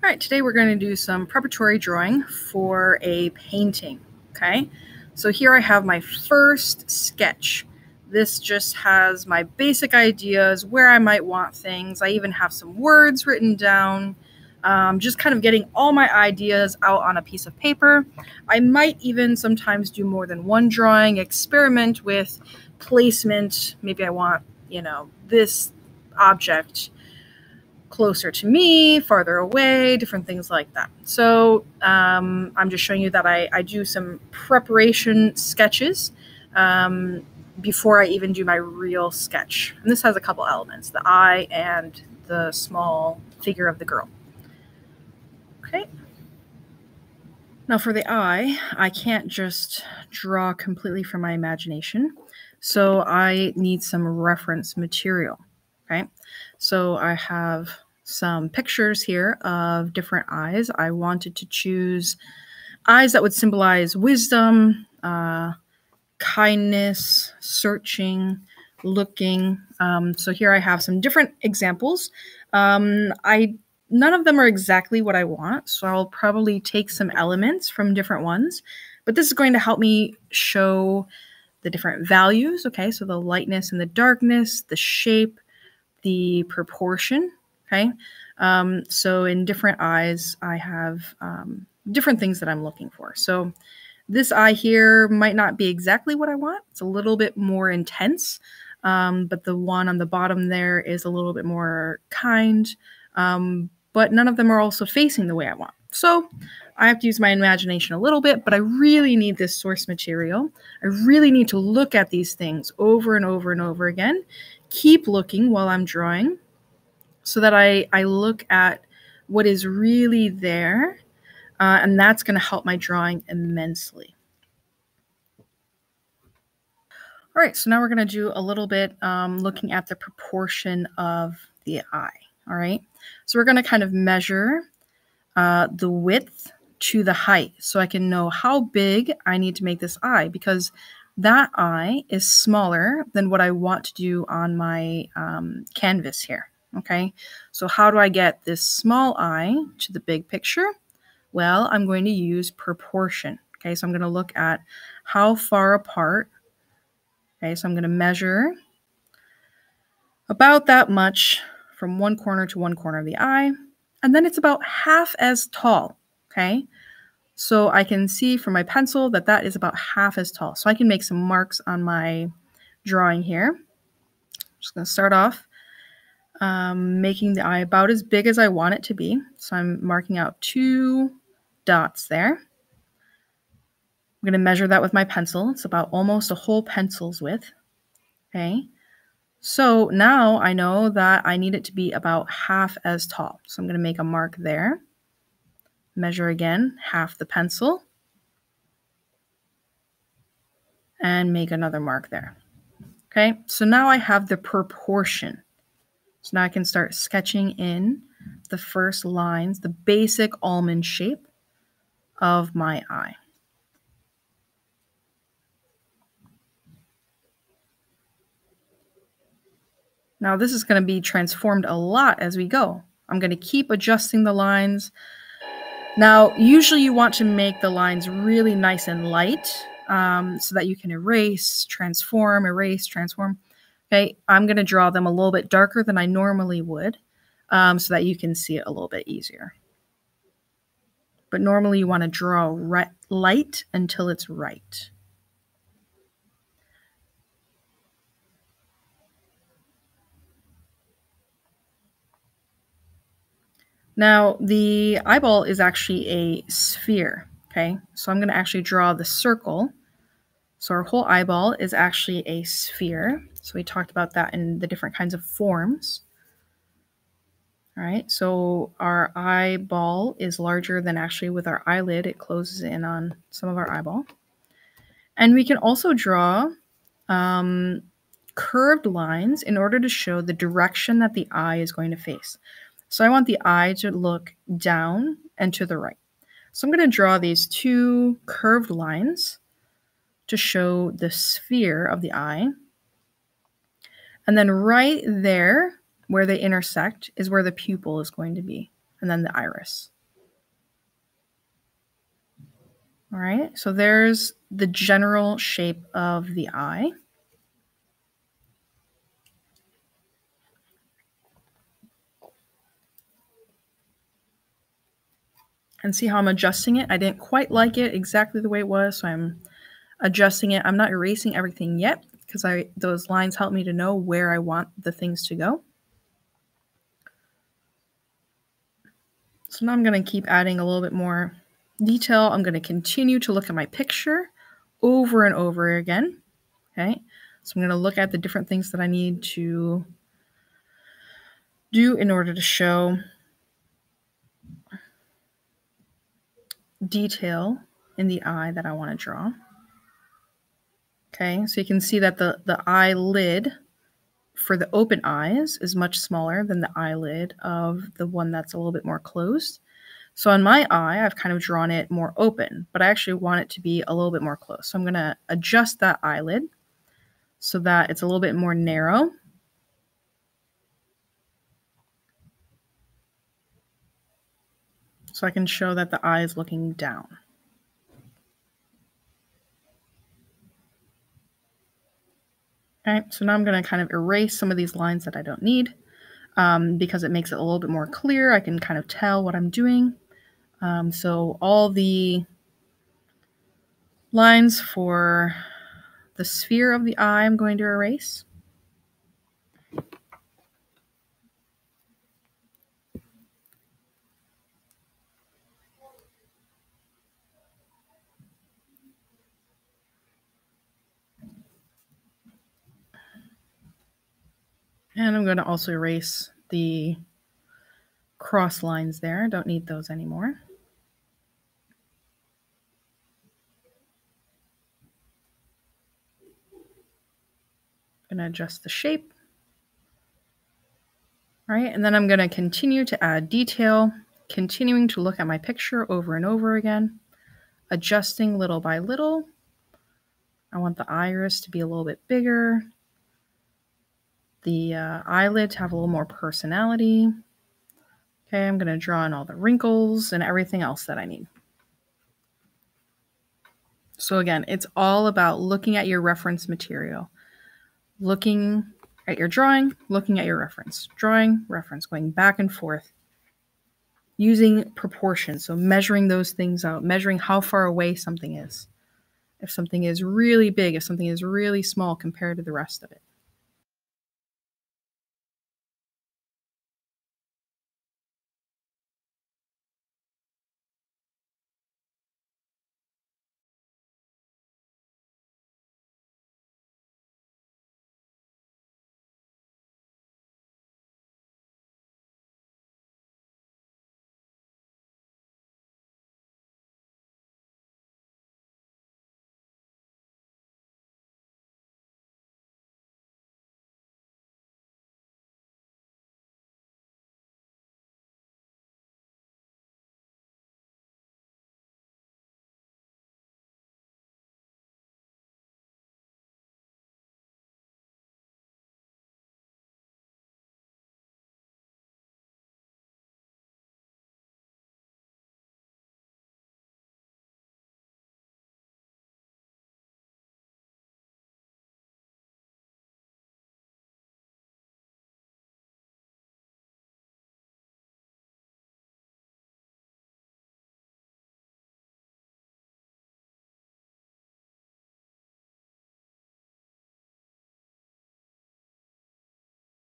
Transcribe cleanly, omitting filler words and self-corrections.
All right, today we're going to do some preparatory drawing for a painting, okay? So here I have my first sketch. This just has my basic ideas, where I might want things. I even have some words written down, just kind of getting all my ideas out on a piece of paper. I might even sometimes do more than one drawing, experiment with placement. Maybe I want, this object closer to me, farther away, different things like that. So I'm just showing you that I do some preparation sketches before I even do my real sketch. And this has a couple elements, the eye and the small figure of the girl. Okay. Now for the eye, I can't just draw completely from my imagination. So I need some reference material. Okay. So I have some pictures here of different eyes. I wanted to choose eyes that would symbolize wisdom, kindness, searching, looking. So here I have some different examples. None of them are exactly what I want, so I'll probably take some elements from different ones, but this is going to help me show the different values. Okay, so the lightness and the darkness, the shape, the proportion. Okay, so in different eyes, I have different things that I'm looking for. So this eye here might not be exactly what I want. It's a little bit more intense, but the one on the bottom there is a little bit more kind, but none of them are also facing the way I want. So I have to use my imagination a little bit, but I really need this source material. I really need to look at these things over and over and over again. Keep looking while I'm drawing so that I look at what is really there, and that's going to help my drawing immensely. All right, so now we're going to do a little bit looking at the proportion of the eye. All right, so we're going to kind of measure the width to the height so I can know how big I need to make this eye, because that eye is smaller than what I want to do on my canvas here. Okay, so how do I get this small eye to the big picture? Well, I'm going to use proportion. Okay, so I'm going to look at how far apart. Okay, so I'm going to measure about that much from one corner to one corner of the eye, and then it's about half as tall. Okay, so I can see from my pencil that that is about half as tall. So I can make some marks on my drawing here. I'm just going to start off making the eye about as big as I want it to be. So I'm marking out 2 dots there. I'm going to measure that with my pencil. It's about almost a whole pencil's width. Okay. So now I know that I need it to be about half as tall. So I'm going to make a mark there. Measure again, half the pencil. And make another mark there. Okay, so now I have the proportion. So now I can start sketching in the first lines, the basic almond shape of my eye. Now this is going to be transformed a lot as we go. I'm going to keep adjusting the lines. Now, usually you want to make the lines really nice and light so that you can erase, transform, erase, transform. Okay, I'm going to draw them a little bit darker than I normally would so that you can see it a little bit easier. But normally you want to draw light until it's right. Now, the eyeball is actually a sphere, okay? So I'm going to actually draw the circle. So our whole eyeball is actually a sphere. So we talked about that in the different kinds of forms. All right, so our eyeball is larger than actually with our eyelid. It closes in on some of our eyeball. And we can also draw curved lines in order to show the direction that the eye is going to face. So I want the eye to look down and to the right. So I'm going to draw these 2 curved lines to show the sphere of the eye. And then right there, where they intersect, is where the pupil is going to be. and then the iris. All right, so there's the general shape of the eye. And see how I'm adjusting it? I didn't quite like it exactly the way it was, so I'm adjusting it. I'm not erasing everything yet because those lines help me to know where I want the things to go. So now I'm going to keep adding a little bit more detail. I'm going to continue to look at my picture over and over again. Okay, so I'm going to look at the different things that I need to do in order to show detail in the eye that I want to draw. Okay, so you can see that the eyelid for the open eyes is much smaller than the eyelid of the one that's a little bit more closed. So on my eye, I've kind of drawn it more open, but I actually want it to be a little bit more close. So I'm going to adjust that eyelid so that it's a little bit more narrow. So I can show that the eye is looking down. Okay, so now I'm going to kind of erase some of these lines that I don't need because it makes it a little bit more clear. I can kind of tell what I'm doing. So all the lines for the sphere of the eye I'm going to erase. And I'm going to also erase the cross lines there. I don't need those anymore. I'm going to adjust the shape. All right, and then I'm going to continue to add detail, continuing to look at my picture over and over again, adjusting little by little. I want the iris to be a little bit bigger, the eyelid to have a little more personality. Okay, I'm going to draw in all the wrinkles and everything else that I need. So again, it's all about looking at your reference material, looking at your drawing, looking at your reference, drawing, reference, going back and forth, using proportions. So measuring those things out, measuring how far away something is. If something is really big, if something is really small compared to the rest of it.